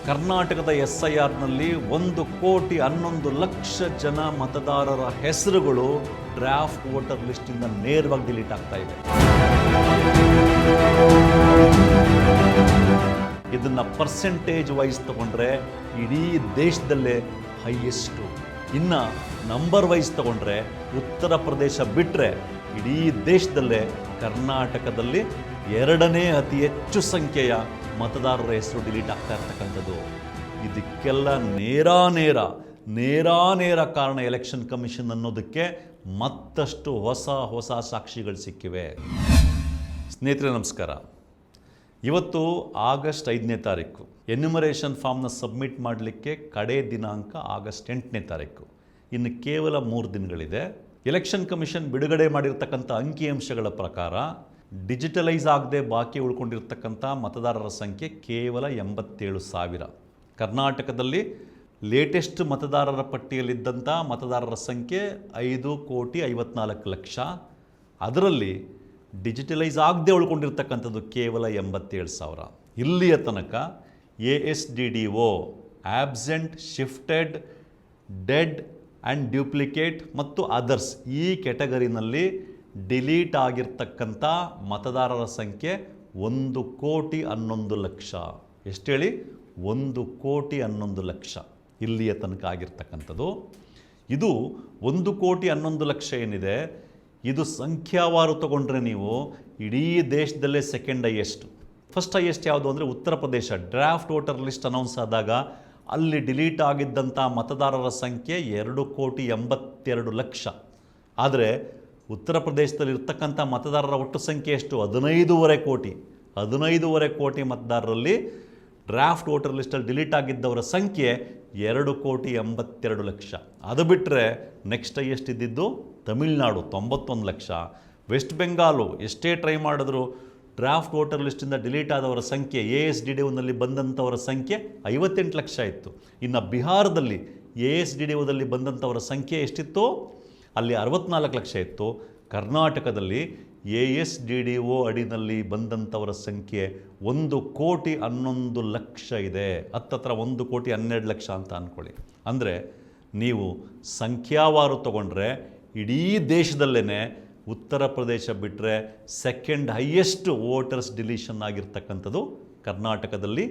ಕರ್ನಾಟಕದ SIRನಲ್ಲಿ 1,11,00,000 ಜನ ಮತದಾರರ ಹೆಸರುಗಳು ಡ್ರಾಫ್ಟ್ ವೋಟರ್ ಲಿಸ್ಟಿಂದ ನೇರವಾಗಿ ಡಿಲೀಟ್ ಆಗ್ತಾ ಇದೆ. ಇದನ್ನ ಪರ್ಸೆಂಟೇಜ್ ವೈಸ್ ತಗೊಂಡ್ರೆ ಇಡೀ ದೇಶದಲ್ಲೇ ಹೈಯೆಸ್ಟು. ಇನ್ನು ನಂಬರ್ ವೈಸ್ ತಗೊಂಡ್ರೆ ಉತ್ತರ ಪ್ರದೇಶ ಬಿಟ್ಟರೆ ಇಡೀ ದೇಶದಲ್ಲೇ ಕರ್ನಾಟಕದಲ್ಲಿ 2ನೇ ಅತಿ ಹೆಚ್ಚು ಸಂಖ್ಯೆಯ ಮತದಾರರ ಹೆಸರು ಡಿಲೀಟ್ ಆಗ್ತಾ ಇರ್ತಕ್ಕಂಥದ್ದು. ಇದಕ್ಕೆಲ್ಲ ನೇರ ಕಾರಣ ಎಲೆಕ್ಷನ್ ಕಮಿಷನ್ ಅನ್ನೋದಕ್ಕೆ ಮತ್ತಷ್ಟು ಹೊಸ ಸಾಕ್ಷಿಗಳು ಸಿಕ್ಕಿವೆ. ಸ್ನೇಹಿತರೆ ನಮಸ್ಕಾರ. ಇವತ್ತು ಆಗಸ್ಟ್ 5ನೇ ತಾರೀಕು. ಎನ್ಯುಮರೇಷನ್ ಫಾರ್ಮ್ನ ಸಬ್ಮಿಟ್ ಮಾಡಲಿಕ್ಕೆ ಕಡೆ ದಿನಾಂಕ ಆಗಸ್ಟ್ 8ನೇ ತಾರೀಕು. ಇನ್ನು ಕೇವಲ 3 ದಿನಗಳಿದೆ. ಎಲೆಕ್ಷನ್ ಕಮಿಷನ್ ಬಿಡುಗಡೆ ಮಾಡಿರ್ತಕ್ಕಂಥ ಅಂಕಿಅಂಶಗಳ ಪ್ರಕಾರ ಡಿಜಿಟಲೈಸ್ ಆಗದೆ ಬಾಕಿ ಉಳ್ಕೊಂಡಿರ್ತಕ್ಕಂಥ ಮತದಾರರ ಸಂಖ್ಯೆ ಕೇವಲ 87,000. ಕರ್ನಾಟಕದಲ್ಲಿ ಲೇಟೆಸ್ಟ್ ಮತದಾರರ ಪಟ್ಟಿಯಲ್ಲಿದ್ದಂಥ ಮತದಾರರ ಸಂಖ್ಯೆ 5,54,00,000. ಅದರಲ್ಲಿ ಡಿಜಿಟಲೈಸ್ ಆಗದೆ ಉಳ್ಕೊಂಡಿರ್ತಕ್ಕಂಥದ್ದು ಕೇವಲ 87,000. ಇಲ್ಲಿಯ ತನಕ ASDDO absent, shifted, dead and duplicate ಮತ್ತು ಅದರ್ಸ್ ಈ ಕೆಟಗರಿನಲ್ಲಿ ಡಿಲೀಟ್ ಆಗಿರ್ತಕ್ಕಂಥ ಮತದಾರರ ಸಂಖ್ಯೆ 1,11,00,000. ಎಷ್ಟು ಹೇಳಿ? 1,11,00,000 ಇಲ್ಲಿಯ ತನಕ ಆಗಿರ್ತಕ್ಕಂಥದ್ದು. ಇದು 1,11,00,000 ಏನಿದೆ, ಇದು ಸಂಖ್ಯಾವಾರು ತಗೊಂಡ್ರೆ ನೀವು ಇಡೀ ದೇಶದಲ್ಲೇ ಸೆಕೆಂಡ್ ಹೈಯೆಸ್ಟ್. ಫಸ್ಟ್ ಹೈಯೆಸ್ಟ್ ಯಾವುದು ಅಂದರೆ Uttar Pradesh. Draft voter list announce ಆದಾಗ ಅಲ್ಲಿ ಡಿಲೀಟ್ ಆಗಿದ್ದಂಥ ಮತದಾರರ ಸಂಖ್ಯೆ 2,82,00,000. ಆದರೆ ಉತ್ತರ ಪ್ರದೇಶದಲ್ಲಿ ಇರ್ತಕ್ಕಂಥ ಮತದಾರರ ಒಟ್ಟು ಸಂಖ್ಯೆ ಎಷ್ಟು? 15,5 ಕೋಟಿ. 15,5 ಕೋಟಿ ಮತದಾರರಲ್ಲಿ ಡ್ರಾಫ್ಟ್ ವೋಟರ್ ಲಿಸ್ಟಲ್ಲಿ ಡಿಲೀಟ್ ಆಗಿದ್ದವರ ಸಂಖ್ಯೆ 2,82,00,000. ಅದು ಬಿಟ್ಟರೆ ನೆಕ್ಸ್ಟ್ ಹೈಯೆಸ್ಟ್ ಇದ್ದಿದ್ದು ತಮಿಳುನಾಡು 91 ಲಕ್ಷ. ವೆಸ್ಟ್ ಬೆಂಗಾಲು ಎಷ್ಟೇ ಟ್ರೈ ಮಾಡಿದ್ರು ಡ್ರಾಫ್ಟ್ ವೋಟರ್ ಲಿಸ್ಟಿಂದ ಡಿಲೀಟ್ ಆದವರ ಸಂಖ್ಯೆ ASDDOನಲ್ಲಿ ಬಂದಂಥವರ ಸಂಖ್ಯೆ 58 ಲಕ್ಷ ಇತ್ತು. ಇನ್ನು ಬಿಹಾರದಲ್ಲಿ ASDDOದಲ್ಲಿ ಬಂದಂಥವರ ಸಂಖ್ಯೆ ಎಷ್ಟಿತ್ತು? ಅಲ್ಲಿ 64 ಲಕ್ಷ ಇತ್ತು. ಕರ್ನಾಟಕದಲ್ಲಿ ASDDO ಅಡಿನಲ್ಲಿ ಬಂದಂಥವರ ಸಂಖ್ಯೆ 1,11,00,000 ಇದೆ. ಹತ್ತತ್ರ 1,12,00,000 ಅಂತ ಅಂದ್ಕೊಳ್ಳಿ. ಅಂದರೆ ನೀವು ಸಂಖ್ಯಾವಾರು ತಗೊಂಡ್ರೆ ಇಡೀ ದೇಶದಲ್ಲೇ ಉತ್ತರ ಪ್ರದೇಶ ಬಿಟ್ಟರೆ ಸೆಕೆಂಡ್ ಹೈಯೆಸ್ಟ್ ವೋಟರ್ಸ್ ಡಿಲೀಷನ್ ಆಗಿರ್ತಕ್ಕಂಥದ್ದು ಕರ್ನಾಟಕದಲ್ಲಿ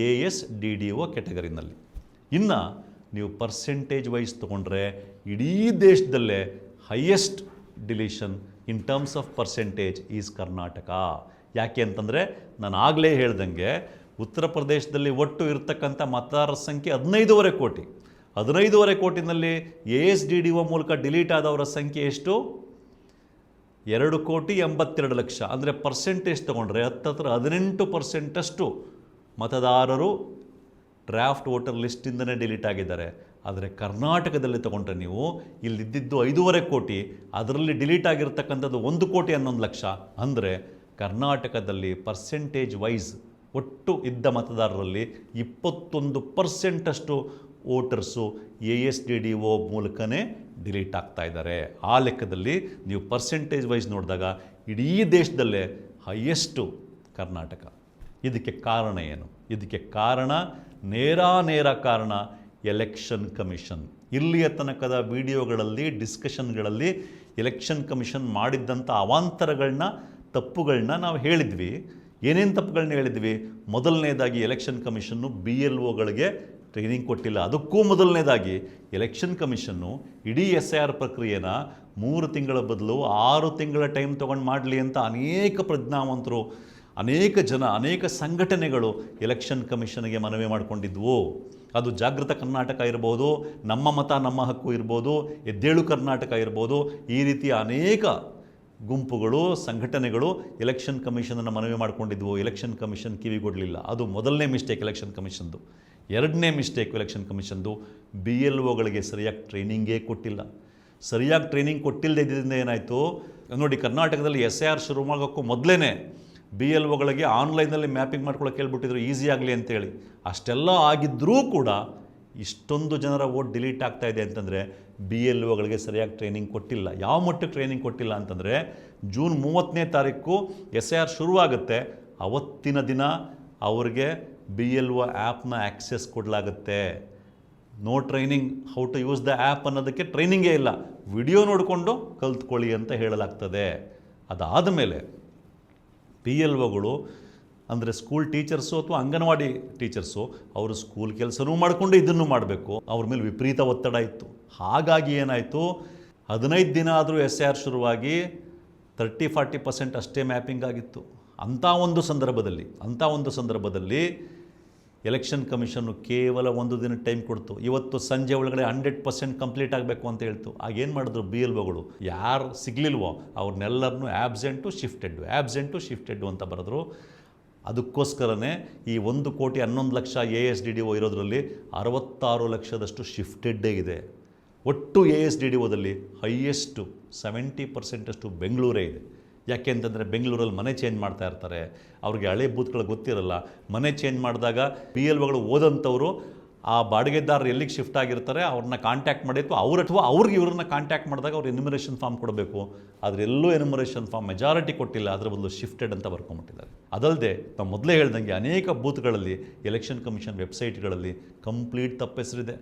ASDDO ಕೆಟಗರಿನಲ್ಲಿ. ಇನ್ನು ನೀವು ಪರ್ಸೆಂಟೇಜ್ ವೈಸ್ ತೊಗೊಂಡ್ರೆ ಇಡೀ ದೇಶದಲ್ಲೇ highest deletion in terms of percentage is Karnataka. ಯಾಕೆ ಅಂತಂದರೆ ನಾನು ಆಗಲೇ ಹೇಳ್ದಂಗೆ ಉತ್ತರ ಪ್ರದೇಶದಲ್ಲಿ ಒಟ್ಟು ಇರತಕ್ಕಂಥ ಮತದಾರರ ಸಂಖ್ಯೆ 15,5 ಕೋಟಿ. 15,5 ಕೋಟಿನಲ್ಲಿ ASDDO ಮೂಲಕ ಡಿಲೀಟ್ ಆದವರ ಸಂಖ್ಯೆ ಎಷ್ಟು? 2,82,00,000. ಅಂದರೆ ಪರ್ಸೆಂಟೇಜ್ ತೊಗೊಂಡ್ರೆ ಹತ್ತತ್ರ 18% ಮತದಾರರು ಡ್ರಾಫ್ಟ್ ವೋಟರ್ ಲಿಸ್ಟಿಂದನೇ ಡಿಲೀಟ್ ಆಗಿದ್ದಾರೆ. ಆದರೆ ಕರ್ನಾಟಕದಲ್ಲಿ ತೊಗೊಂಡ್ರೆ ನೀವು ಇಲ್ಲಿದ್ದಿದ್ದು 5,5 ಕೋಟಿ, ಅದರಲ್ಲಿ ಡಿಲೀಟ್ ಆಗಿರ್ತಕ್ಕಂಥದ್ದು 1,11,00,000. ಅಂದರೆ ಕರ್ನಾಟಕದಲ್ಲಿ ಪರ್ಸೆಂಟೇಜ್ ವೈಸ್ ಒಟ್ಟು ಇದ್ದ ಮತದಾರರಲ್ಲಿ 21% ವೋಟರ್ಸು ASDDO ಮೂಲಕನೇ ಡಿಲೀಟ್ ಆಗ್ತಾ ಇದ್ದಾರೆ. ಆ ಲೆಕ್ಕದಲ್ಲಿ ನೀವು ಪರ್ಸೆಂಟೇಜ್ ವೈಸ್ ನೋಡಿದಾಗ ಇಡೀ ದೇಶದಲ್ಲೇ ಹೈಯೆಸ್ಟು ಕರ್ನಾಟಕ. ಇದಕ್ಕೆ ಕಾರಣ ಏನು? ಇದಕ್ಕೆ ಕಾರಣ ನೇರ ಕಾರಣ ಎಲೆಕ್ಷನ್ ಕಮಿಷನ್. ಇಲ್ಲಿಯ ತನಕದ ವಿಡಿಯೋಗಳಲ್ಲಿ, ಡಿಸ್ಕಷನ್ಗಳಲ್ಲಿ ಎಲೆಕ್ಷನ್ ಕಮಿಷನ್ ಮಾಡಿದ್ದಂಥ ಅವಾಂತರಗಳನ್ನ, ತಪ್ಪುಗಳನ್ನ ನಾವು ಹೇಳಿದ್ವಿ. ಏನೇನು ತಪ್ಪುಗಳನ್ನ ಹೇಳಿದ್ವಿ? ಮೊದಲನೇದಾಗಿ ಎಲೆಕ್ಷನ್ ಕಮಿಷನ್ನು BLOಗಳಿಗೆ ಟ್ರೈನಿಂಗ್ ಕೊಟ್ಟಿಲ್ಲ. ಅದಕ್ಕೂ ಮೊದಲನೇದಾಗಿ ಎಲೆಕ್ಷನ್ ಕಮಿಷನ್ನು ಇಡೀ SIR ಪ್ರಕ್ರಿಯೆನ 3 ತಿಂಗಳ ಬದಲು 6 ತಿಂಗಳ ಟೈಮ್ ತೊಗೊಂಡು ಮಾಡಲಿ ಅಂತ ಅನೇಕ ಪ್ರಜ್ಞಾವಂತರು, ಅನೇಕ ಜನ, ಅನೇಕ ಸಂಘಟನೆಗಳು ಎಲೆಕ್ಷನ್ ಕಮಿಷನ್ಗೆ ಮನವಿ ಮಾಡಿಕೊಂಡಿದ್ವು. ಅದು ಜಾಗೃತ ಕರ್ನಾಟಕ ಇರ್ಬೋದು, ನಮ್ಮ ಮತ ನಮ್ಮ ಹಕ್ಕು ಇರ್ಬೋದು, ಎದ್ದೇಳು ಕರ್ನಾಟಕ ಇರ್ಬೋದು. ಈ ರೀತಿಯ ಅನೇಕ ಗುಂಪುಗಳು, ಸಂಘಟನೆಗಳು ಎಲೆಕ್ಷನ್ ಕಮಿಷನನ್ನು ಮನವಿ ಮಾಡಿಕೊಂಡಿದ್ವು. Election commission ಕಿವಿಗೊಡಲಿಲ್ಲ. ಅದು ಮೊದಲನೇ ಮಿಸ್ಟೇಕ್ ಎಲೆಕ್ಷನ್ ಕಮಿಷನ್ದು. ಎರಡನೇ ಮಿಸ್ಟೇಕ್ ಎಲೆಕ್ಷನ್ ಕಮಿಷನ್ದು, BLOಗಳಿಗೆ ಸರಿಯಾಗಿ ಟ್ರೈನಿಂಗೇ ಕೊಟ್ಟಿಲ್ಲ. ಸರಿಯಾಗಿ ಟ್ರೈನಿಂಗ್ ಕೊಟ್ಟಿಲ್ಲದೆ ಇದ್ದಿಂದ ಏನಾಯಿತು ನೋಡಿ, ಕರ್ನಾಟಕದಲ್ಲಿ SIR ಶುರು ಮಾಡೋಕ್ಕೂ ಮೊದಲೇ BLOಗಳಿಗೆ ಆನ್ಲೈನಲ್ಲಿ ಮ್ಯಾಪಿಂಗ್ ಮಾಡ್ಕೊಳ್ಳೋಕೆ ಹೇಳ್ಬಿಟ್ಟಿದ್ರು, ಈಸಿ ಆಗಲಿ ಅಂತೇಳಿ. ಅಷ್ಟೆಲ್ಲ ಆಗಿದ್ದರೂ ಕೂಡ ಇಷ್ಟೊಂದು ಜನರ ವೋಟ್ ಡಿಲೀಟ್ ಆಗ್ತಾ ಇದೆ ಅಂತಂದರೆ BLOಗಳಿಗೆ ಸರಿಯಾಗಿ ಟ್ರೈನಿಂಗ್ ಕೊಟ್ಟಿಲ್ಲ. ಯಾವ ಮಟ್ಟಕ್ಕೆ ಟ್ರೈನಿಂಗ್ ಕೊಟ್ಟಿಲ್ಲ ಅಂತಂದರೆ, ಜೂನ್ 30ನೇ ತಾರೀಕು SIR ಶುರುವಾಗುತ್ತೆ, ಅವತ್ತಿನ ದಿನ ಅವ್ರಿಗೆ BLO ಆ್ಯಪ್ನ ಆ್ಯಕ್ಸೆಸ್ ಕೊಡಲಾಗುತ್ತೆ. No training how to use the app ಅನ್ನೋದಕ್ಕೆ ಟ್ರೈನಿಂಗೇ ಇಲ್ಲ, ವಿಡಿಯೋ ನೋಡಿಕೊಂಡು ಕಲ್ತ್ಕೊಳ್ಳಿ ಅಂತ ಹೇಳಲಾಗ್ತದೆ. ಅದಾದ ಮೇಲೆ PLOಗಳು ಅಂದರೆ ಸ್ಕೂಲ್ ಟೀಚರ್ಸು ಅಥವಾ ಅಂಗನವಾಡಿ ಟೀಚರ್ಸು ಅವರು ಸ್ಕೂಲ್ ಕೆಲಸನೂ ಮಾಡಿಕೊಂಡು ಇದನ್ನು ಮಾಡಬೇಕು. ಅವ್ರ ಮೇಲೆ ವಿಪರೀತ ಒತ್ತಡ ಇತ್ತು. ಹಾಗಾಗಿ ಏನಾಯಿತು, 15 ದಿನ ಆದರೂ SIR ಶುರುವಾಗಿ 30-40% ಅಷ್ಟೇ ಮ್ಯಾಪಿಂಗ್ ಆಗಿತ್ತು. ಅಂಥ ಒಂದು ಸಂದರ್ಭದಲ್ಲಿ ಎಲೆಕ್ಷನ್ ಕಮಿಷನ್ನು ಕೇವಲ 1 ದಿನ ಟೈಮ್ ಕೊಡ್ತು. ಇವತ್ತು ಸಂಜೆ ಒಳಗಡೆ 100% ಕಂಪ್ಲೀಟ್ ಆಗಬೇಕು ಅಂತ ಹೇಳ್ತು. ಆಗೇನು ಮಾಡಿದ್ರು BLOಗಳು, ಯಾರು ಸಿಗಲಿಲ್ವೋ ಅವ್ರನ್ನೆಲ್ಲರನ್ನೂ ಆಬ್ಸೆಂಟು ಶಿಫ್ಟೆಡ್ಡು ಅಂತ ಬರೆದ್ರು. ಅದಕ್ಕೋಸ್ಕರನೇ ಈ 1,11,00,000 ASDDO ಇರೋದರಲ್ಲಿ 66 ಲಕ್ಷದಷ್ಟು ಶಿಫ್ಟೆಡ್ಡೇ ಇದೆ. ಒಟ್ಟು ASDDOದಲ್ಲಿ ಹೈಯೆಸ್ಟು 70% ಅಷ್ಟು ಬೆಂಗಳೂರೇ ಇದೆ. ಯಾಕೆ ಅಂತಂದರೆ ಬೆಂಗಳೂರಲ್ಲಿ ಮನೆ ಚೇಂಜ್ ಮಾಡ್ತಾ ಇರ್ತಾರೆ, ಅವ್ರಿಗೆ ಹಳೆ ಬೂತ್ಗಳು ಗೊತ್ತಿರಲ್ಲ. ಮನೆ ಚೇಂಜ್ ಮಾಡಿದಾಗ PLOಗಳು ಓದಂಥವರು ಆ ಬಾಡಿಗೆದಾರರು ಎಲ್ಲಿಗೆ ಶಿಫ್ಟ್ ಆಗಿರ್ತಾರೆ ಅವ್ರನ್ನ ಕಾಂಟ್ಯಾಕ್ಟ್ ಮಾಡಿತ್ತು, ಅವ್ರಿಗೆ ಇವ್ರನ್ನ ಕಾಂಟ್ಯಾಕ್ಟ್ ಮಾಡಿದಾಗ ಅವ್ರು ಎನ್ಯುಮರೇಷನ್ ಫಾರ್ಮ್ ಕೊಡಬೇಕು. ಆದರೆ ಎಲ್ಲೂ ಎನ್ಯುಮರೇಷನ್ ಫಾರ್ಮ್ ಮೆಜಾರಿಟಿ ಕೊಟ್ಟಿಲ್ಲ, ಅದರ ಬದಲು ಶಿಫ್ಟೆಡ್ ಅಂತ ಬರ್ಕೊಂಬಿಟ್ಟಿದ್ದಾರೆ. ಅದಲ್ಲದೆ ನಾವು ಮೊದಲೇ ಹೇಳ್ದಂಗೆ ಅನೇಕ ಬೂತ್ಗಳಲ್ಲಿ ಎಲೆಕ್ಷನ್ ಕಮಿಷನ್ ವೆಬ್ಸೈಟ್ಗಳಲ್ಲಿ ಕಂಪ್ಲೀಟ್ ತಪ್ಪೆಸರಿದೆ.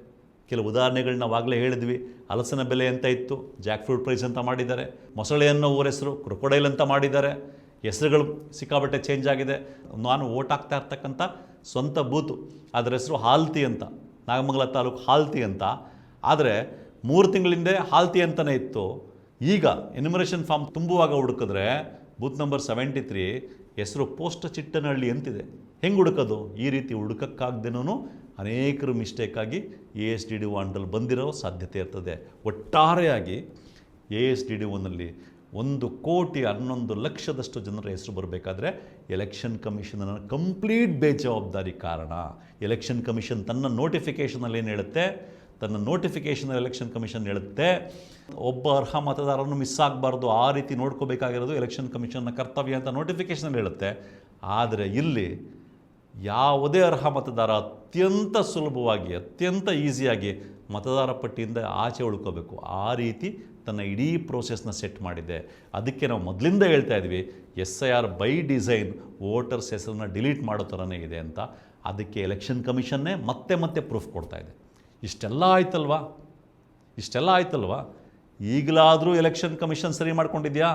ಕೆಲವು ಉದಾಹರಣೆಗಳು ನಾವು ಆಗಲೇ ಹೇಳಿದ್ವಿ. ಹಲಸಿನ ಬೆಲೆ ಅಂತ ಇತ್ತು, ಜಾಕ್ ಫ್ರೂಟ್ ಪ್ರೈಸ್ ಅಂತ ಮಾಡಿದ್ದಾರೆ. ಮೊಸಳೆ ಅನ್ನೋ ಊರ ಹೆಸರು ಕ್ರೊಕೊಡೈಲ್ ಅಂತ ಮಾಡಿದ್ದಾರೆ. ಹೆಸರುಗಳು ಸಿಕ್ಕಾಬಟ್ಟೆ ಚೇಂಜ್ ಆಗಿದೆ. ನಾನು ಓಟ್ ಹಾಕ್ತಾ ಇರ್ತಕ್ಕಂಥ ಸ್ವಂತ ಬೂತು, ಅದರ ಹೆಸರು ಹಾಲ್ತಿ ಅಂತ, ನಾಗಮಂಗಲ ತಾಲೂಕು ಹಾಲ್ತಿ ಅಂತ. ಆದರೆ 3 ತಿಂಗಳಿಂದ ಹಾಲ್ತಿ ಅಂತಲೇ ಇತ್ತು. ಈಗ ಎನ್ಯುಮರೇಷನ್ ಫಾರ್ಮ್ ತುಂಬುವಾಗ ಹುಡುಕಿದ್ರೆ ಬೂತ್ ನಂಬರ್ 73 ಹೆಸರು ಪೋಸ್ಟ್ ಚಿಟ್ಟನಹಳ್ಳಿ ಅಂತಿದೆ. ಹೆಂಗೆ ಹುಡುಕೋದು? ಈ ರೀತಿ ಹುಡುಕಕ್ಕಾಗ್ದೇನೂ ಅನೇಕರು ಮಿಸ್ಟೇಕಾಗಿ ASDDO ಅಂಡಲ್ಲಿ ಬಂದಿರೋ ಸಾಧ್ಯತೆ ಇರ್ತದೆ. ಒಟ್ಟಾರೆಯಾಗಿ ASDDOನಲ್ಲಿ 1,11,00,000 ಜನರ ಹೆಸರು ಬರಬೇಕಾದ್ರೆ ಎಲೆಕ್ಷನ್ ಕಮಿಷನ್ನ ಕಂಪ್ಲೀಟ್ ಬೇಜವಾಬ್ದಾರಿ ಕಾರಣ. ಎಲೆಕ್ಷನ್ ಕಮಿಷನ್ ತನ್ನ ನೋಟಿಫಿಕೇಷನಲ್ಲಿ ಏನು ಹೇಳುತ್ತೆ, ಎಲೆಕ್ಷನ್ ಕಮಿಷನ್ ಹೇಳುತ್ತೆ ಒಬ್ಬ ಅರ್ಹ ಮತದಾರರನ್ನು ಮಿಸ್ ಆಗಬಾರ್ದು, ಆ ರೀತಿ ನೋಡ್ಕೋಬೇಕಾಗಿರೋದು ಎಲೆಕ್ಷನ್ ಕಮಿಷನ್ನ ಕರ್ತವ್ಯ ಅಂತ ನೋಟಿಫಿಕೇಷನಲ್ಲಿ ಹೇಳುತ್ತೆ. ಆದರೆ ಇಲ್ಲಿ ಯಾವುದೇ ಅರ್ಹ ಮತದಾರ ಅತ್ಯಂತ ಸುಲಭವಾಗಿ, ಅತ್ಯಂತ ಈಸಿಯಾಗಿ ಮತದಾರ ಪಟ್ಟಿಯಿಂದ ಆಚೆ ಉಳ್ಕೋಬೇಕು, ಆ ರೀತಿ ತನ್ನ ಇಡೀ ಪ್ರೋಸೆಸ್ನ ಸೆಟ್ ಮಾಡಿದೆ. ಅದಕ್ಕೆ ನಾವು ಮೊದಲಿಂದ ಹೇಳ್ತಾ ಇದ್ವಿ SIR ಬೈ ಡಿಸೈನ್ ವೋಟರ್ಸ್ ಹೆಸರನ್ನ ಡಿಲೀಟ್ ಮಾಡೋ ಥರನೇ ಇದೆ ಅಂತ. ಅದಕ್ಕೆ ಎಲೆಕ್ಷನ್ ಕಮಿಷನ್ನೇ ಮತ್ತೆ ಪ್ರೂಫ್ ಕೊಡ್ತಾ ಇದೆ. ಇಷ್ಟೆಲ್ಲ ಆಯ್ತಲ್ವಾ? ಈಗಲಾದರೂ ಎಲೆಕ್ಷನ್ ಕಮಿಷನ್ ಸರಿ ಮಾಡ್ಕೊಂಡಿದ್ಯಾ?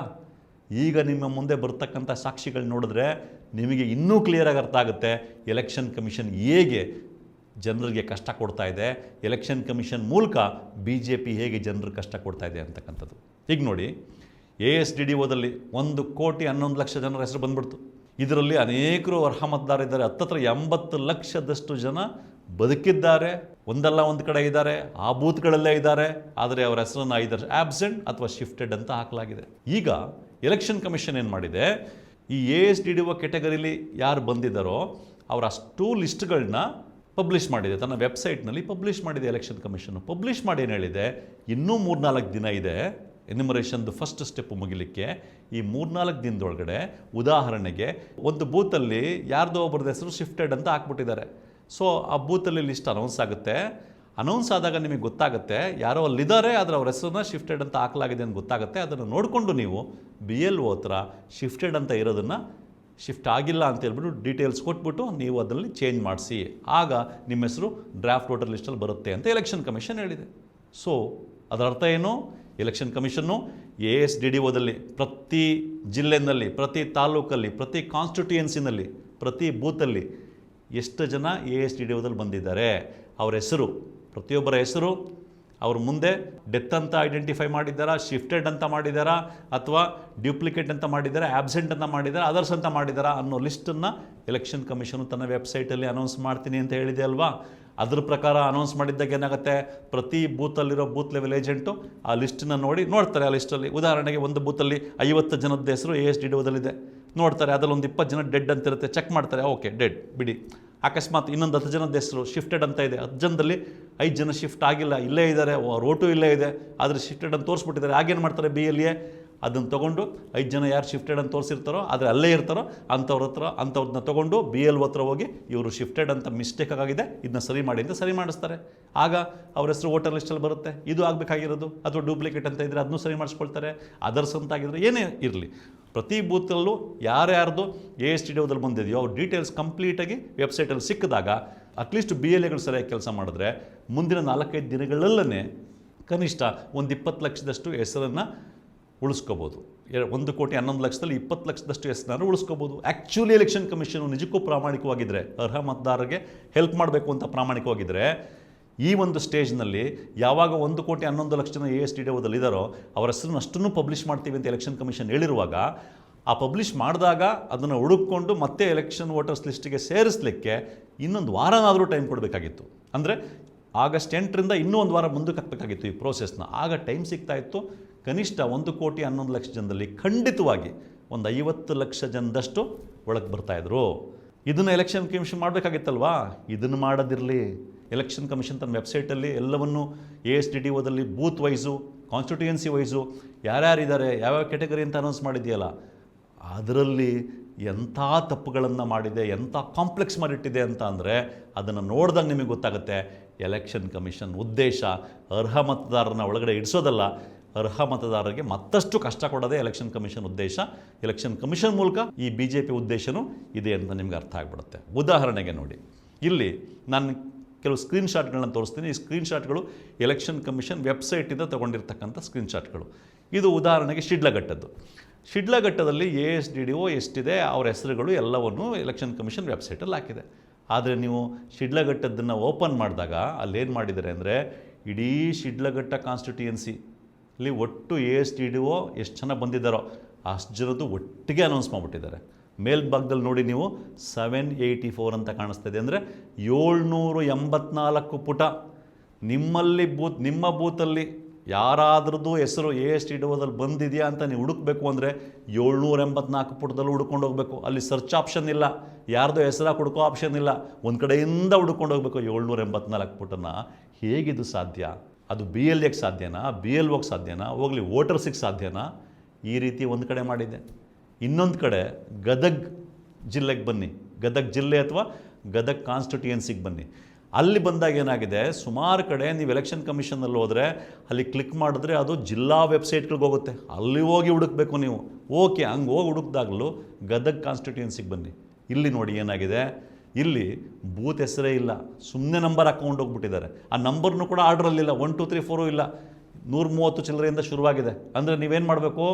ಈಗ ನಿಮ್ಮ ಮುಂದೆ ಬರ್ತಕ್ಕಂಥ ಸಾಕ್ಷಿಗಳು ನೋಡಿದ್ರೆ ನಿಮಗೆ ಇನ್ನೂ ಕ್ಲಿಯರಾಗಿ ಅರ್ಥ ಆಗುತ್ತೆ ಎಲೆಕ್ಷನ್ ಕಮಿಷನ್ ಹೇಗೆ ಜನರಿಗೆ ಕಷ್ಟ ಕೊಡ್ತಾ ಇದೆ, ಎಲೆಕ್ಷನ್ ಕಮಿಷನ್ ಮೂಲಕ BJP ಹೇಗೆ ಜನರಿಗೆ ಕಷ್ಟ ಕೊಡ್ತಾ ಇದೆ ಅಂತಕ್ಕಂಥದ್ದು. ಈಗ ನೋಡಿ, ASDDOದಲ್ಲಿ 1,11,00,000 ಜನರ ಹೆಸರು ಬಂದ್ಬಿಡ್ತು. ಇದರಲ್ಲಿ ಅನೇಕರು ಅರ್ಹ ಮತದಾರರಿದ್ದಾರೆ. ಹತ್ತತ್ರ 80 ಲಕ್ಷದಷ್ಟು ಜನ ಬದುಕಿದ್ದಾರೆ, ಒಂದಲ್ಲ ಒಂದು ಕಡೆ ಇದ್ದಾರೆ, ಆ ಬೂತ್ಗಳಲ್ಲೇ ಇದ್ದಾರೆ. ಆದರೆ ಅವರ ಹೆಸರನ್ನು ಐದರ್ ಆಬ್ಸೆಂಟ್ ಅಥವಾ ಶಿಫ್ಟೆಡ್ ಅಂತ ಹಾಕಲಾಗಿದೆ. ಈಗ ಎಲೆಕ್ಷನ್ ಕಮಿಷನ್ ಏನು ಮಾಡಿದೆ, ಈ ASDDO ಕೆಟಗರಿಲಿ ಯಾರು ಬಂದಿದ್ದಾರೋ ಅವರ ಅಷ್ಟೂ ಲಿಸ್ಟ್ಗಳನ್ನ ಪಬ್ಲಿಷ್ ಮಾಡಿದೆ, ತನ್ನ ವೆಬ್ಸೈಟ್ನಲ್ಲಿ ಪಬ್ಲಿಷ್ ಮಾಡಿದೆ. ಎಲೆಕ್ಷನ್ ಕಮಿಷನ್ನು ಪಬ್ಲಿಷ್ ಮಾಡಿ ಏನು ಹೇಳಿದೆ, ಇನ್ನೂ 3-4 ದಿನ ಇದೆ ಎನ್ಯುಮರೇಷನ್ದು ಫಸ್ಟ್ ಸ್ಟೆಪ್ ಮುಗಿಲಿಕ್ಕೆ. ಈ 3-4 ದಿನದೊಳಗಡೆ ಉದಾಹರಣೆಗೆ ಒಂದು ಬೂತಲ್ಲಿ ಯಾರ್ದೋ ಒಬ್ಬರದ್ದು ಹೆಸರು ಶಿಫ್ಟೆಡ್ ಅಂತ ಹಾಕ್ಬಿಟ್ಟಿದ್ದಾರೆ. ಸೊ ಆ ಬೂತಲ್ಲಿ ಲಿಸ್ಟ್ ಅನೌನ್ಸ್ ಆಗುತ್ತೆ. ಅನೌನ್ಸ್ ಆದಾಗ ನಿಮಗೆ ಗೊತ್ತಾಗುತ್ತೆ ಯಾರೋ ಅಲ್ಲಿದ್ದಾರೆ, ಆದರೆ ಅವ್ರ ಹೆಸರನ್ನ ಶಿಫ್ಟೆಡ್ ಅಂತ ಹಾಕಲಾಗಿದೆ ಅಂತ ಗೊತ್ತಾಗುತ್ತೆ. ಅದನ್ನು ನೋಡಿಕೊಂಡು ನೀವು BLO ಹತ್ರ ಶಿಫ್ಟೆಡ್ ಅಂತ ಇರೋದನ್ನು ಶಿಫ್ಟ್ ಆಗಿಲ್ಲ ಅಂತ ಹೇಳ್ಬಿಟ್ಟು ಡೀಟೇಲ್ಸ್ ಕೊಟ್ಬಿಟ್ಟು ನೀವು ಅದರಲ್ಲಿ ಚೇಂಜ್ ಮಾಡಿಸಿ, ಆಗ ನಿಮ್ಮ ಹೆಸರು ಡ್ರಾಫ್ಟ್ ವೋಟರ್ ಲಿಸ್ಟಲ್ಲಿ ಬರುತ್ತೆ ಅಂತ ಎಲೆಕ್ಷನ್ ಕಮಿಷನ್ ಹೇಳಿದೆ. ಸೊ ಅದರ ಅರ್ಥ ಏನು, ಎಲೆಕ್ಷನ್ ಕಮಿಷನ್ನು ASDDOದಲ್ಲಿ ಪ್ರತಿ ಜಿಲ್ಲೆಯಲ್ಲಿ, ಪ್ರತಿ ತಾಲೂಕಲ್ಲಿ, ಪ್ರತಿ ಕಾನ್ಸ್ಟಿಟ್ಯೂಯೆನ್ಸಿನಲ್ಲಿ, ಪ್ರತಿ ಬೂತಲ್ಲಿ ಎಷ್ಟು ಜನ ASDDOದಲ್ಲಿ ಬಂದಿದ್ದಾರೆ, ಅವರ ಹೆಸರು, ಪ್ರತಿಯೊಬ್ಬರ ಹೆಸರು, ಅವ್ರ ಮುಂದೆ ಡೆತ್ ಅಂತ ಐಡೆಂಟಿಫೈ ಮಾಡಿದ್ದಾರಾ, ಶಿಫ್ಟೆಡ್ ಅಂತ ಮಾಡಿದ್ದಾರಾ, ಅಥವಾ ಡ್ಯೂಪ್ಲಿಕೇಟ್ ಅಂತ ಮಾಡಿದ್ದಾರೆ, ಆಬ್ಸೆಂಟ್ ಅಂತ ಮಾಡಿದ್ದಾರೆ, ಅದರ್ಸ್ ಅಂತ ಮಾಡಿದ್ದಾರಾ ಅನ್ನೋ ಲಿಸ್ಟನ್ನು ಎಲೆಕ್ಷನ್ ಕಮಿಷನು ತನ್ನ ವೆಬ್ಸೈಟಲ್ಲಿ ಅನೌನ್ಸ್ ಮಾಡ್ತೀನಿ ಅಂತ ಹೇಳಿದೆ ಅಲ್ವಾ. ಅದ್ರ ಪ್ರಕಾರ ಅನೌನ್ಸ್ ಮಾಡಿದ್ದಾಗ ಏನಾಗುತ್ತೆ, ಪ್ರತಿ ಬೂತಲ್ಲಿರೋ ಬೂತ್ ಲೆವೆಲ್ ಏಜೆಂಟು ಆ ಲಿಸ್ಟನ್ನು ನೋಡ್ತಾರೆ. ಆ ಲಿಸ್ಟಲ್ಲಿ ಉದಾಹರಣೆಗೆ ಒಂದು ಬೂತಲ್ಲಿ 50 ಜನದ ಹೆಸರು ASDDOದಲ್ಲಿದೆ, ನೋಡ್ತಾರೆ. ಅದರಲ್ಲಿ ಒಂದು 20 ಜನ ಡೆಡ್ ಅಂತಿರುತ್ತೆ, ಚೆಕ್ ಮಾಡ್ತಾರೆ, ಓಕೆ ಡೆಡ್ ಬಿಡಿ. ಅಕಸ್ಮಾತ್ ಇನ್ನೊಂದು 10 ಜನದ ಹೆಸರು ಶಿಫ್ಟೆಡ್ ಅಂತ ಇದೆ, 10 ಜನದಲ್ಲಿ 5 ಜನ ಶಿಫ್ಟ್ ಆಗಿಲ್ಲ, ಇಲ್ಲೇ ಇದ್ದಾರೆ, ಓಟು ಇಲ್ಲೇ ಇದೆ, ಆದರೆ ಶಿಫ್ಟೆಡ್ ಅಂತ ತೋರಿಸ್ಬಿಟ್ಟಿದ್ದಾರೆ. ಆಗೇನು ಮಾಡ್ತಾರೆ, BLA ಅದನ್ನು ತೊಗೊಂಡು 5 ಜನ ಯಾರು ಶಿಫ್ಟೆಡ್ ಅಂತ ತೋರಿಸಿರ್ತಾರೋ ಆದರೆ ಅಲ್ಲೇ ಇರ್ತಾರೋ ಅಂಥವ್ರನ್ನ ತೊಗೊಂಡು BLO ಹತ್ರ ಹೋಗಿ ಇವರು ಶಿಫ್ಟೆಡ್ ಅಂತ ಮಿಸ್ಟೇಕ್ ಆಗಿದೆ, ಇದನ್ನ ಸರಿ ಮಾಡಿ ಅಂತ ಸರಿ ಮಾಡಿಸ್ತಾರೆ. ಆಗ ಅವ್ರ ಹೆಸರು ವೋಟರ್ ಲಿಸ್ಟಲ್ಲಿ ಬರುತ್ತೆ. ಇದು ಆಗಬೇಕಾಗಿರೋದು. ಅಥವಾ ಡೂಪ್ಲಿಕೇಟ್ ಅಂತ ಇದ್ದರೆ ಅದನ್ನೂ ಸರಿ ಮಾಡಿಸ್ಕೊಳ್ತಾರೆ. ಅದರ್ಸ್ ಅಂತ ಆಗಿದ್ರೆ ಏನೇ ಇರಲಿ, ಪ್ರತಿ ಬೂತಲ್ಲೂ ಯಾರ್ಯಾರ್ದು ASTDOದಲ್ಲಿ ಬಂದಿದೆಯೋ ಅವ್ರ ಡೀಟೇಲ್ಸ್ ಕಂಪ್ಲೀಟಾಗಿ ವೆಬ್ಸೈಟಲ್ಲಿ ಸಿಕ್ಕಿದಾಗ ಅಟ್ಲೀಸ್ಟ್ BLAಗಳು ಸರಿಯಾಗಿ ಕೆಲಸ ಮಾಡಿದ್ರೆ ಮುಂದಿನ 4-5 ದಿನಗಳಲ್ಲೇ ಕನಿಷ್ಠ ಒಂದು 20 ಲಕ್ಷದಷ್ಟು ಹೆಸರನ್ನು ಉಳಿಸ್ಕೋಬೋದು. 1,11,00,000ದಲ್ಲಿ 20 ಲಕ್ಷದಷ್ಟು ಹೆಸರನ್ನು ಉಳಿಸ್ಕೋಬೋದು. ಆ್ಯಕ್ಚುಲಿ ಎಲೆಕ್ಷನ್ ಕಮಿಷನು ನಿಜಕ್ಕೂ ಪ್ರಾಮಾಣಿಕವಾಗಿದ್ದರೆ, ಅರ್ಹ ಮತದಾರರಿಗೆ ಹೆಲ್ಪ್ ಮಾಡಬೇಕು ಅಂತ ಪ್ರಾಮಾಣಿಕವಾಗಿದ್ದರೆ, ಈ ಒಂದು ಸ್ಟೇಜ್ನಲ್ಲಿ ಯಾವಾಗ 1,11,00,000 ಜನ ASTDOದಲ್ಲಿ ಇದ್ದಾರೋ ಅವರ ಹೆಸರನ್ನು ಅಷ್ಟನ್ನು ಪಬ್ಲಿಷ್ ಮಾಡ್ತೀವಿ ಅಂತ ಎಲೆಕ್ಷನ್ ಕಮಿಷನ್ ಹೇಳಿರುವಾಗ, ಆ ಪಬ್ಲಿಷ್ ಮಾಡಿದಾಗ ಅದನ್ನು ಹುಡುಕೊಂಡು ಮತ್ತೆ ಎಲೆಕ್ಷನ್ ವೋಟರ್ಸ್ ಲಿಸ್ಟಿಗೆ ಸೇರಿಸಲಿಕ್ಕೆ ಇನ್ನೊಂದು ವಾರನಾದರೂ ಟೈಮ್ ಕೊಡಬೇಕಾಗಿತ್ತು. ಅಂದರೆ ಆಗಸ್ಟ್ 8ರಿಂದ ಇನ್ನೂ ಒಂದು ವಾರ ಮುಂದಕ್ಕೆ ಹಾಕಬೇಕಾಗಿತ್ತು ಈ ಪ್ರೋಸೆಸ್ನ. ಆಗ ಟೈಮ್ ಸಿಗ್ತಾ ಇತ್ತು. ಕನಿಷ್ಠ 1,11,00,000 ಜನದಲ್ಲಿ ಖಂಡಿತವಾಗಿ ಒಂದು 50 ಲಕ್ಷ ಜನದಷ್ಟು ಒಳಗೆ ಬರ್ತಾಯಿದ್ರು. ಇದನ್ನು ಎಲೆಕ್ಷನ್ ಕಮಿಷನ್ ಮಾಡಬೇಕಾಗಿತ್ತಲ್ವಾ? ಇದನ್ನು ಮಾಡೋದಿರಲಿ. ಎಲೆಕ್ಷನ್ ಕಮಿಷನ್ ತನ್ನ ವೆಬ್ಸೈಟಲ್ಲಿ ಎಲ್ಲವನ್ನು ASTDOದಲ್ಲಿ ಬೂತ್ ವೈಸು, ಕಾನ್ಸ್ಟಿಟ್ಯೂಯೆನ್ಸಿ ವೈಸು ಯಾರ್ಯಾರಿದ್ದಾರೆ, ಯಾವ್ಯಾವ ಕೆಟಗರಿ ಅಂತ ಅನೌನ್ಸ್ ಮಾಡಿದೆಯಲ್ಲ, ಅದರಲ್ಲಿ ಎಂಥ ತಪ್ಪುಗಳನ್ನು ಮಾಡಿದೆ, ಎಂಥ ಕಾಂಪ್ಲೆಕ್ಸ್ ಮಾಡಿಟ್ಟಿದೆ ಅಂತ ಅಂದರೆ ಅದನ್ನು ನೋಡಿದಾಗ ನಿಮಗೆ ಗೊತ್ತಾಗುತ್ತೆ. ಎಲೆಕ್ಷನ್ ಕಮಿಷನ್ ಉದ್ದೇಶ ಅರ್ಹ ಮತದಾರರನ್ನ ಒಳಗಡೆ ಇಡಿಸೋದಲ್ಲ, ಅರ್ಹ ಮತದಾರರಿಗೆ ಮತ್ತಷ್ಟು ಕಷ್ಟ ಕೊಡೋದೇ ಎಲೆಕ್ಷನ್ ಕಮಿಷನ್ ಉದ್ದೇಶ. ಎಲೆಕ್ಷನ್ ಕಮಿಷನ್ ಮೂಲಕ ಈ BJP ಉದ್ದೇಶನೂ ಇದೆ ಅಂತ ನಿಮ್ಗೆ ಅರ್ಥ ಆಗಿಬಿಡುತ್ತೆ. ಉದಾಹರಣೆಗೆ ನೋಡಿ, ಇಲ್ಲಿ ನಾನು ಕೆಲವು ಸ್ಕ್ರೀನ್ಶಾಟ್ಗಳನ್ನ ತೋರಿಸ್ತೀನಿ. ಈ ಸ್ಕ್ರೀನ್ಶಾಟ್ಗಳು ಎಲೆಕ್ಷನ್ ಕಮಿಷನ್ ವೆಬ್ಸೈಟಿಂದ ತೊಗೊಂಡಿರ್ತಕ್ಕಂಥ ಸ್ಕ್ರೀನ್ಶಾಟ್ಗಳು. ಇದು ಉದಾಹರಣೆಗೆ ಶಿಡ್ಲಘಟ್ಟದಲ್ಲಿ ASTDO ಎಷ್ಟಿದೆ ಅವ್ರ ಹೆಸರುಗಳು ಎಲ್ಲವನ್ನೂ ಎಲೆಕ್ಷನ್ ಕಮಿಷನ್ ವೆಬ್ಸೈಟಲ್ಲಿ ಹಾಕಿದೆ. ಆದರೆ ನೀವು ಶಿಡ್ಲಘಟ್ಟದನ್ನು ಓಪನ್ ಮಾಡಿದಾಗ ಅಲ್ಲೇನು ಮಾಡಿದ್ದಾರೆ ಅಂದರೆ, ಇಡೀ ಶಿಡ್ಲಘಟ್ಟ ಕಾನ್ಸ್ಟಿಟ್ಯೂಯೆನ್ಸಿಲಿ ಒಟ್ಟು ASTDO ಎಷ್ಟು ಜನ ಬಂದಿದ್ದಾರೋ ಅಷ್ಟು ಜನದ್ದು ಒಟ್ಟಿಗೆ ಅನೌನ್ಸ್ ಮಾಡಿಬಿಟ್ಟಿದ್ದಾರೆ. ಮೇಲ್ಭಾಗದಲ್ಲಿ ನೋಡಿ ನೀವು 784 ಅಂತ ಕಾಣಿಸ್ತಾಯಿದೆ. ಅಂದರೆ 784 ಪುಟ. ನಿಮ್ಮ ಬೂತಲ್ಲಿ ಯಾರಾದ್ರದ್ದು ಹೆಸರು ASTDOದಲ್ಲಿ ಬಂದಿದೆಯಾ ಅಂತ ನೀವು ಹುಡುಕಬೇಕು ಅಂದರೆ 784 ಪುಟದಲ್ಲಿ ಹುಡ್ಕೊಂಡು ಹೋಗಬೇಕು. ಅಲ್ಲಿ ಸರ್ಚ್ ಆಪ್ಷನ್ ಇಲ್ಲ, ಯಾರ್ದೋ ಹೆಸರಾಗಿ ಹುಡುಕೋ ಆಪ್ಷನ್ ಇಲ್ಲ. ಒಂದು ಕಡೆಯಿಂದ ಹುಡ್ಕೊಂಡು ಹೋಗಬೇಕು 784 ಪುಟನ. ಹೇಗಿದು ಸಾಧ್ಯ? ಅದು BLAಗೆ ಸಾಧ್ಯನಾ? BLOಗೆ ಸಾಧ್ಯನಾ? ಹೋಗಲಿ ವೋಟರ್ಸಿಗೆ ಸಾಧ್ಯನಾ? ಈ ರೀತಿ ಒಂದು ಕಡೆ ಮಾಡಿದೆ. ಇನ್ನೊಂದು ಕಡೆ ಗದಗ್ ಜಿಲ್ಲೆಗೆ ಬನ್ನಿ, ಗದಗ್ ಜಿಲ್ಲೆ ಅಥವಾ ಗದಗ್ ಕಾನ್ಸ್ಟಿಟ್ಯೂಯೆನ್ಸಿಗೆ ಬನ್ನಿ. ಅಲ್ಲಿ ಬಂದಾಗ ಏನಾಗಿದೆ, ಸುಮಾರು ಕಡೆ ನೀವು ಎಲೆಕ್ಷನ್ ಕಮಿಷನಲ್ಲಿ ಹೋದರೆ ಅಲ್ಲಿ ಕ್ಲಿಕ್ ಮಾಡಿದ್ರೆ ಅದು ಜಿಲ್ಲಾ ವೆಬ್ಸೈಟ್ಗಳಿಗೆ ಹೋಗುತ್ತೆ. ಅಲ್ಲಿ ಹೋಗಿ ಹುಡುಕಬೇಕು ನೀವು. ಓಕೆ, ಹಂಗೆ ಹೋಗಿ ಹುಡುಕ್ದಾಗಲೂ ಗದಗ್ ಕಾನ್ಸ್ಟಿಟ್ಯೂಯೆನ್ಸಿಗೆ ಬನ್ನಿ. ಇಲ್ಲಿ ನೋಡಿ ಏನಾಗಿದೆ, ಇಲ್ಲಿ ಬೂತ್ ಹೆಸರೇ ಇಲ್ಲ, ಸುಮ್ಮನೆ ನಂಬರ್ ಹಾಕ್ಕೊಂಡು ಹೋಗ್ಬಿಟ್ಟಿದ್ದಾರೆ. ಆ ನಂಬರ್ನೂ ಕೂಡ ಆರ್ಡ್ರಲ್ಲಿಲ್ಲ, 1 2 3 4 ಇಲ್ಲ, 130 ಚಿಲ್ಲರೆಯಿಂದ ಶುರುವಾಗಿದೆ. ಅಂದರೆ ನೀವೇನು ಮಾಡಬೇಕು,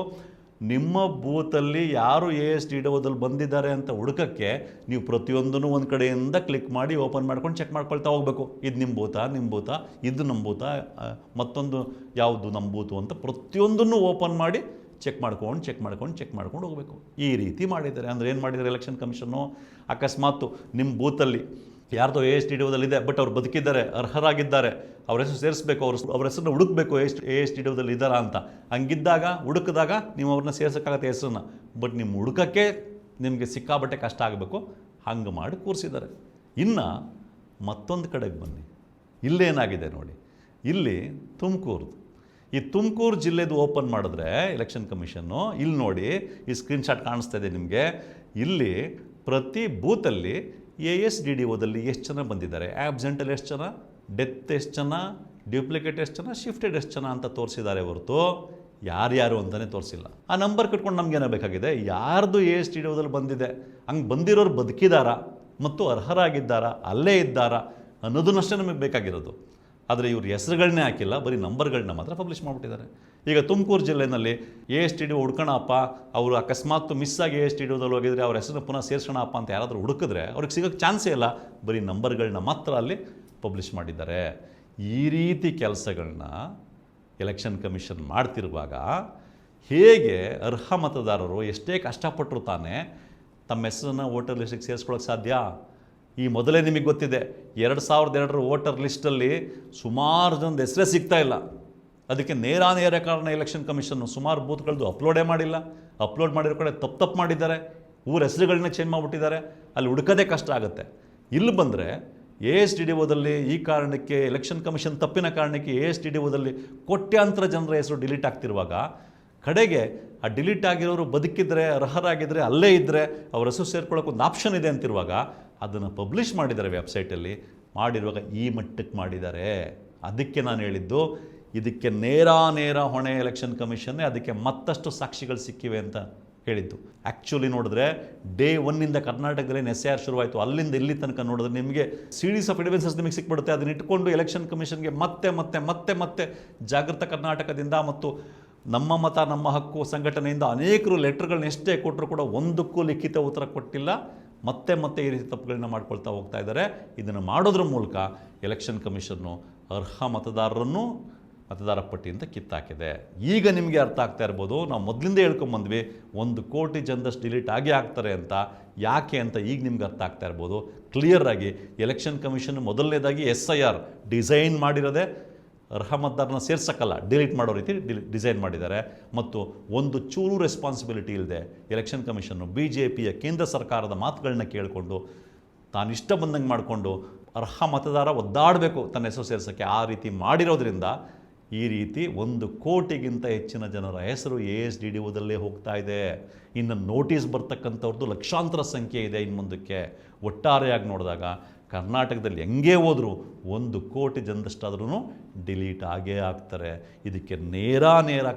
ನಿಮ್ಮ ಬೂತಲ್ಲಿ ಯಾರು ASTDOದಲ್ಲಿ ಬಂದಿದ್ದಾರೆ ಅಂತ ಹುಡುಕಕ್ಕೆ ನೀವು ಪ್ರತಿಯೊಂದನ್ನು ಒಂದು ಕಡೆಯಿಂದ ಕ್ಲಿಕ್ ಮಾಡಿ ಓಪನ್ ಮಾಡ್ಕೊಂಡು ಚೆಕ್ ಮಾಡ್ಕೊಳ್ತಾ ಹೋಗಬೇಕು. ಇದು ನಿಮ್ಮ ಬೂತಾ, ಇದು ನಮ್ಮ ಬೂತಾ, ಮತ್ತೊಂದು ಯಾವುದು ನಮ್ಮ ಬೂತು ಅಂತ ಪ್ರತಿಯೊಂದನ್ನು ಓಪನ್ ಮಾಡಿ ಚೆಕ್ ಮಾಡ್ಕೊಂಡು ಹೋಗಬೇಕು. ಈ ರೀತಿ ಮಾಡಿದ್ದಾರೆ. ಅಂದರೆ ಏನು ಮಾಡಿದ್ದಾರೆ ಎಲೆಕ್ಷನ್ ಕಮಿಷನ್ನು? ಅಕಸ್ಮಾತ್ ನಿಮ್ಮ ಬೂತಲ್ಲಿ ಯಾರ್ದೋ ASTDOದಲ್ಲಿದೆ, ಬಟ್ ಅವ್ರು ಬದುಕಿದ್ದಾರೆ, ಅರ್ಹರಾಗಿದ್ದಾರೆ, ಅವ್ರ ಹೆಸರು ಸೇರಿಸ್ಬೇಕು, ಅವ್ರ ಹೆಸರನ್ನ ಹುಡುಕಬೇಕು ASTDOದಲ್ಲಿ ಇದ್ದಾರಾ ಅಂತ. ಹಂಗಿದ್ದಾಗ ಹುಡುಕಿದಾಗ ನೀವು ಅವ್ರನ್ನ ಸೇರ್ಸೋಕ್ಕಾಗತ್ತೆ ಹೆಸರನ್ನ. ಬಟ್ ನಿಮ್ಮ ಹುಡುಕಕ್ಕೆ ನಿಮಗೆ ಸಿಕ್ಕಾಬಟ್ಟೆ ಕಷ್ಟ ಆಗಬೇಕು. ಹಂಗೆ ಮಾಡಿ ಕೂರಿಸಿದ್ದಾರೆ. ಇನ್ನು ಮತ್ತೊಂದು ಕಡೆಗೆ ಬನ್ನಿ. ಇಲ್ಲೇನಾಗಿದೆ ನೋಡಿ, ಇಲ್ಲಿ ಈ ತುಮಕೂರು ಜಿಲ್ಲೆದು ಓಪನ್ ಮಾಡಿದ್ರೆ ಎಲೆಕ್ಷನ್ ಕಮಿಷನ್ನು, ಇಲ್ಲಿ ನೋಡಿ ಈ ಸ್ಕ್ರೀನ್ಶಾಟ್ ಕಾಣಿಸ್ತಾ ಇದೆ ನಿಮಗೆ. ಇಲ್ಲಿ ಪ್ರತಿ ಬೂತಲ್ಲಿ ASTDOದಲ್ಲಿ ಎಷ್ಟು ಜನ ಬಂದಿದ್ದಾರೆ, ಆಬ್ಸೆಂಟಲ್ಲಿ ಎಷ್ಟು ಜನ, ಡೆತ್ ಎಷ್ಟು ಜನ, ಡ್ಯೂಪ್ಲಿಕೇಟ್ ಎಷ್ಟು ಜನ, ಶಿಫ್ಟೆಡ್ ಎಷ್ಟು ಜನ ಅಂತ ತೋರಿಸಿದ್ದಾರೆ ಹೊರತು ಯಾರ್ಯಾರು ಅಂತಲೇ ತೋರಿಸಿಲ್ಲ. ಆ ನಂಬರ್ ಕಟ್ಕೊಂಡು ನಮಗೇನಾಗಬೇಕಾಗಿದೆ, ಯಾರ್ದು ASTDOದಲ್ಲಿ ಬಂದಿದೆ, ಹಂಗೆ ಬಂದಿರೋರು ಬದುಕಿದಾರಾ ಮತ್ತು ಅರ್ಹರಾಗಿದ್ದಾರಾ, ಅಲ್ಲೇ ಇದ್ದಾರಾ ಅನ್ನೋದನ್ನಷ್ಟೇ ನಮಗೆ ಬೇಕಾಗಿರೋದು. ಆದರೆ ಇವರು ಹೆಸರುಗಳನ್ನೇ ಹಾಕಿಲ್ಲ, ಬರೀ ನಂಬರ್ಗಳನ್ನ ಮಾತ್ರ ಪಬ್ಲಿಷ್ ಮಾಡಿಬಿಟ್ಟಿದ್ದಾರೆ. ಈಗ ತುಮಕೂರು ಜಿಲ್ಲೆಯಲ್ಲಿ ASTDO ಹುಡ್ಕೋಣಪ್ಪ, ಅವರು ಅಕಸ್ಮಾತ್ ಮಿಸ್ ಆಗಿ ASTDOದಲ್ಲಿ ಹೋಗಿದ್ರೆ ಅವ್ರ ಹೆಸರನ್ನ ಪುನಃ ಸೇರ್ಸೋಣಪ್ಪ ಅಂತ ಯಾರಾದರೂ ಹುಡುಕಿದ್ರೆ ಅವ್ರಿಗೆ ಸಿಗೋಕ್ಕೆ ಚಾನ್ಸೇ ಇಲ್ಲ. ಬರೀ ನಂಬರ್ಗಳನ್ನ ಮಾತ್ರ ಅಲ್ಲಿ ಪಬ್ಲಿಷ್ ಮಾಡಿದ್ದಾರೆ. ಈ ರೀತಿ ಕೆಲಸಗಳನ್ನ ಎಲೆಕ್ಷನ್ ಕಮಿಷನ್ ಮಾಡ್ತಿರುವಾಗ ಹೇಗೆ ಅರ್ಹ ಮತದಾರರು ಎಷ್ಟೇ ಕಷ್ಟಪಟ್ಟರು ತಾನೇ ತಮ್ಮ ಹೆಸರನ್ನು ವೋಟರ್ ಲಿಸ್ಟಿಗೆ ಸೇರಿಸ್ಕೊಳ್ಳೋಕ್ಕೆ ಸಾಧ್ಯ? ಈ ಮೊದಲೇ ನಿಮಗೆ ಗೊತ್ತಿದೆ, 2002 ವೋಟರ್ ಲಿಸ್ಟಲ್ಲಿ ಸುಮಾರು ಜನದ ಹೆಸರೇ ಸಿಗ್ತಾ ಇಲ್ಲ. ಅದಕ್ಕೆ ನೇರ ಕಾರಣ ಎಲೆಕ್ಷನ್ ಕಮಿಷನ್ನು ಸುಮಾರು ಬೂತ್ಗಳದ್ದು ಅಪ್ಲೋಡೇ ಮಾಡಿಲ್ಲ. ಅಪ್ಲೋಡ್ ಮಾಡಿರೋ ಕಡೆ ತಪ್ಪು ಮಾಡಿದ್ದಾರೆ, ಊರ ಹೆಸರುಗಳನ್ನ ಚೇಂಜ್ ಮಾಡಿಬಿಟ್ಟಿದ್ದಾರೆ. ಅಲ್ಲಿ ಹುಡುಕೋದೇ ಕಷ್ಟ ಆಗುತ್ತೆ. ಇಲ್ಲಿ ಬಂದರೆ ASTDOದಲ್ಲಿ ಈ ಕಾರಣಕ್ಕೆ ಎಲೆಕ್ಷನ್ ಕಮಿಷನ್ ತಪ್ಪಿನ ಕಾರಣಕ್ಕೆ ASTDOದಲ್ಲಿ ಕೋಟ್ಯಾಂತರ ಜನರ ಹೆಸರು ಡಿಲೀಟ್ ಆಗ್ತಿರುವಾಗ ಕಡೆಗೆ ಆ ಡಿಲೀಟ್ ಆಗಿರೋರು ಬದುಕಿದ್ರೆ ಅರ್ಹರಾಗಿದ್ದರೆ ಅಲ್ಲೇ ಇದ್ದರೆ ಅವ್ರ ಹೆಸರು ಸೇರ್ಕೊಳ್ಳೋಕೆ ಒಂದು ಆಪ್ಷನ್ ಇದೆ ಅಂತಿರುವಾಗ ಅದನ್ನು ಪಬ್ಲಿಷ್ ಮಾಡಿದ್ದಾರೆ ವೆಬ್ಸೈಟಲ್ಲಿ. ಮಾಡಿರುವಾಗ ಈ ಮಟ್ಟಕ್ಕೆ ಮಾಡಿದ್ದಾರೆ. ಅದಕ್ಕೆ ನಾನು ಹೇಳಿದ್ದು ಇದಕ್ಕೆ ನೇರ ಹೊಣೆ ಎಲೆಕ್ಷನ್ ಕಮಿಷನ್ನೇ, ಅದಕ್ಕೆ ಮತ್ತಷ್ಟು ಸಾಕ್ಷಿಗಳು ಸಿಕ್ಕಿವೆ ಅಂತ ಹೇಳಿದ್ದು. ಆ್ಯಕ್ಚುಲಿ ನೋಡಿದ್ರೆ ಡೇ 1 ಕರ್ನಾಟಕದಲ್ಲಿ SIR ಶುರುವಾಯಿತು. ಅಲ್ಲಿಂದ ಇಲ್ಲಿ ತನಕ ನೋಡಿದ್ರೆ ನಿಮಗೆ ಸೀರೀಸ್ ಆಫ್ ಎವಿಡೆನ್ಸಸ್ ನಿಮಗೆ ಸಿಕ್ಬಿಡುತ್ತೆ. ಅದನ್ನ ಇಟ್ಕೊಂಡು ಎಲೆಕ್ಷನ್ ಕಮಿಷನ್ಗೆ ಮತ್ತೆ ಜಾಗೃತ ಕರ್ನಾಟಕದಿಂದ ಮತ್ತು ನಮ್ಮ ಮತ ನಮ್ಮ ಹಕ್ಕು ಸಂಘಟನೆಯಿಂದ ಅನೇಕರು ಲೆಟರ್ಗಳನ್ನ ಎಷ್ಟೇ ಕೊಟ್ಟರು ಕೂಡ ಒಂದಕ್ಕೂ ಲಿಖಿತ ಉತ್ತರ ಕೊಟ್ಟಿಲ್ಲ. ಮತ್ತೆ ಈ ರೀತಿ ತಪ್ಪುಗಳನ್ನ ಮಾಡ್ಕೊಳ್ತಾ ಹೋಗ್ತಾ ಇದ್ದಾರೆ. ಇದನ್ನು ಮಾಡೋದ್ರ ಮೂಲಕ ಎಲೆಕ್ಷನ್ ಕಮಿಷನ್ನು ಅರ್ಹ ಮತದಾರರನ್ನು ಮತದಾರ ಪಟ್ಟಿಯಿಂದ ಕಿತ್ತಾಕಿದೆ. ಈಗ ನಿಮಗೆ ಅರ್ಥ ಆಗ್ತಾ ಇರ್ಬೋದು, ನಾವು ಮೊದಲಿಂದ ಹೇಳ್ಕೊಂಬಂದ್ವಿ 1 ಕೋಟಿ ಜನದಷ್ಟು ಡಿಲೀಟ್ ಆಗೇ ಆಗ್ತಾರೆ ಅಂತ. ಯಾಕೆ ಅಂತ ಈಗ ನಿಮ್ಗೆ ಅರ್ಥ ಆಗ್ತಾ ಇರ್ಬೋದು. ಕ್ಲಿಯರ್ ಆಗಿ ಎಲೆಕ್ಷನ್ ಕಮಿಷನ್ ಮೊದಲನೇದಾಗಿ SIR ಡಿಸೈನ್ ಮಾಡಿರೋದೆ ಅರ್ಹ ಮತದಾರನ ಸೇರ್ಸಕ್ಕಲ್ಲ, ಡಿಲೀಟ್ ಮಾಡೋ ರೀತಿ ಡಿಸೈನ್ ಮಾಡಿದ್ದಾರೆ. ಮತ್ತು ಒಂದು ಚೂರು ರೆಸ್ಪಾನ್ಸಿಬಿಲಿಟಿ ಇಲ್ಲದೆ ಎಲೆಕ್ಷನ್ ಕಮಿಷನ್ನು BJPಯ ಕೇಂದ್ರ ಸರ್ಕಾರದ ಮಾತುಗಳನ್ನ ಕೇಳಿಕೊಂಡು ತಾನಿಷ್ಟ ಬಂದಂಗೆ ಮಾಡಿಕೊಂಡು ಅರ್ಹ ಮತದಾರ ಒದ್ದಾಡಬೇಕು ತನ್ನ ಹೆಸರು ಸೇರ್ಸೋಕ್ಕೆ, ಆ ರೀತಿ ಮಾಡಿರೋದ್ರಿಂದ ಈ ರೀತಿ 1 ಕೋಟಿಗಿಂತ ಹೆಚ್ಚಿನ ಜನರ ಹೆಸರು ASDDOದಲ್ಲೇ ಹೋಗ್ತಾ ಇದೆ. ಇನ್ನು ನೋಟಿಸ್ ಬರ್ತಕ್ಕಂಥವ್ರದ್ದು ಲಕ್ಷಾಂತರ ಸಂಖ್ಯೆ ಇದೆ ಇನ್ನು ಮುಂದಕ್ಕೆ. ಒಟ್ಟಾರೆಯಾಗಿ ನೋಡಿದಾಗ ಕರ್ನಾಟಕದಲ್ಲಿ ಹೆಂಗೆ ಹೋದರೂ 1 ಕೋಟಿ ಜನದಷ್ಟಾದ್ರೂ ಡಿಲೀಟ್ ಆಗೇ ಆಗ್ತಾರೆ. ಇದಕ್ಕೆ ನೇರ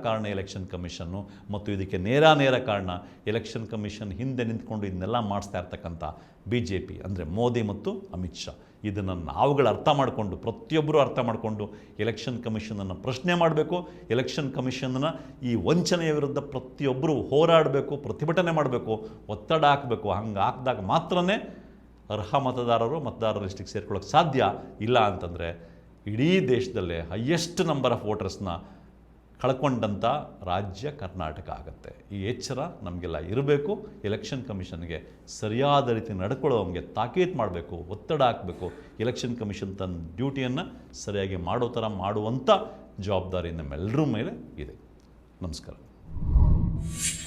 ಕಾರಣ ಎಲೆಕ್ಷನ್ ಕಮಿಷನ್ನು, ಮತ್ತು ಇದಕ್ಕೆ ನೇರ ಕಾರಣ ಎಲೆಕ್ಷನ್ ಕಮಿಷನ್ ಹಿಂದೆ ನಿಂತ್ಕೊಂಡು ಇದನ್ನೆಲ್ಲ ಮಾಡಿಸ್ತಾ ಇರ್ತಕ್ಕಂಥ BJP ಅಂದರೆ ಮೋದಿ ಮತ್ತು ಅಮಿತ್ ಶಾ. ಇದನ್ನು ನಾವುಗಳು ಅರ್ಥ ಮಾಡಿಕೊಂಡು, ಪ್ರತಿಯೊಬ್ಬರು ಅರ್ಥ ಮಾಡಿಕೊಂಡು ಎಲೆಕ್ಷನ್ ಕಮಿಷನನ್ನು ಪ್ರಶ್ನೆ ಮಾಡಬೇಕು. ಎಲೆಕ್ಷನ್ ಕಮಿಷನ್ನ ಈ ವಂಚನೆಯ ವಿರುದ್ಧ ಪ್ರತಿಯೊಬ್ಬರು ಹೋರಾಡಬೇಕು, ಪ್ರತಿಭಟನೆ ಮಾಡಬೇಕು, ಒತ್ತಡ ಹಾಕಬೇಕು. ಹಂಗೆ ಹಾಕಿದಾಗ ಮಾತ್ರನೇ ಅರ್ಹ ಮತದಾರರು ಮತದಾರರ ಲಿಸ್ಟಿಗೆ ಸೇರ್ಕೊಳ್ಳೋಕೆ ಸಾಧ್ಯ. ಇಲ್ಲ ಅಂತಂದರೆ ಇಡೀ ದೇಶದಲ್ಲೇ ಹೈಯೆಸ್ಟ್ ನಂಬರ್ ಆಫ್ ವೋಟರ್ಸ್ನ ಕಳ್ಕೊಂಡಂಥ ರಾಜ್ಯ ಕರ್ನಾಟಕ ಆಗುತ್ತೆ. ಈ ಎಚ್ಚರ ನಮಗೆಲ್ಲ ಇರಬೇಕು. ಎಲೆಕ್ಷನ್ ಕಮಿಷನ್ಗೆ ಸರಿಯಾದ ರೀತಿ ನಡ್ಕೊಳ್ಳೋವಂಗೆ ತಾಕೀತು ಮಾಡಬೇಕು, ಒತ್ತಡ ಹಾಕಬೇಕು. ಎಲೆಕ್ಷನ್ ಕಮಿಷನ್ ತನ್ನ ಡ್ಯೂಟಿಯನ್ನು ಸರಿಯಾಗಿ ಮಾಡೋ ಥರ ಮಾಡುವಂಥ ಜವಾಬ್ದಾರಿ ನಮ್ಮೆಲ್ಲರ ಮೇಲೆ ಇದೆ. ನಮಸ್ಕಾರ.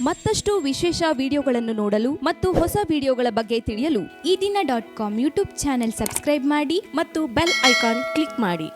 ಮತ್ತಷ್ಟು ವಿಶೇಷ ವಿಡಿಯೋಗಳನ್ನು ನೋಡಲು ಮತ್ತು ಹೊಸ ವಿಡಿಯೋಗಳ ಬಗ್ಗೆ ತಿಳಿಯಲು EDina.com ಯೂಟ್ಯೂಬ್ ಚಾನೆಲ್ ಸಬ್ಸ್ಕ್ರೈಬ್ ಮಾಡಿ ಮತ್ತು ಬೆಲ್ ಐಕಾನ್ ಕ್ಲಿಕ್ ಮಾಡಿ.